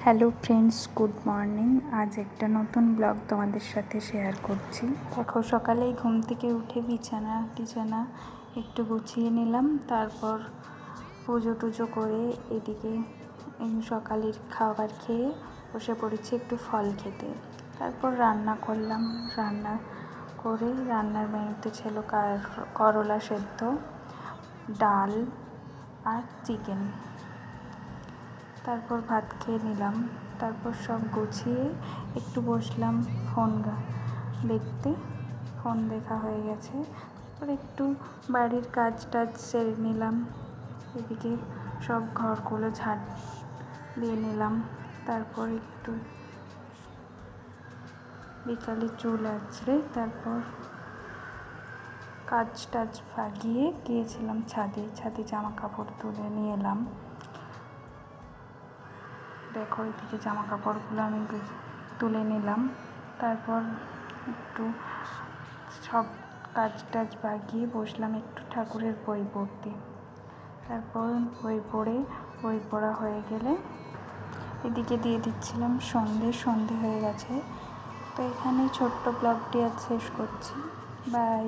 Hello friends, good morning. আজ একটা নতুন ব্লগ তোমাদের সাথে শেয়ার করছি। দেখো, সকালেই ঘুম থেকে উঠে বিছানা একটু গুছিয়ে নিলাম। তারপর পুজো টুজো করে এদিকে সকালের খাবার খেয়ে বসে পড়েছি একটু ফল খেতে। তারপর রান্না করলাম। রান্না করে রান্নার মেনুতে ছিল করলা সেদ্ধ, ডাল আর চিকেন। তারপর ভাত খেয়ে নিলাম। তারপর সব গুছিয়ে একটু বসলাম ফোন দেখতে। ফোন দেখা হয়ে গেছে। তারপর একটু বাড়ির কাজ টাজ সেরে নিলাম। এদিকে সব ঘরগুলো ঝাড় দিয়ে নিলাম। তারপর একটু বিকালে চুল আঁচড়ে তারপর কাজ টাজ ভাগিয়ে গিয়েছিলাম ছাদে জামা কাপড় তুলে নিয়ে এলাম। দেখো, এদিকে জামা কাপড়গুলো আমি তুলে নিলাম। তারপর একটু সব কাজ টাজ বাগিয়ে বসলাম একটু ঠাকুরের বই পড়তে। তারপর বই পড়া হয়ে গেলে এদিকে দিয়ে দিচ্ছিলাম সন্ধে হয়ে গেছে। তো এখানেই ছোট্ট ব্লগটি আজ শেষ করছি। বাই।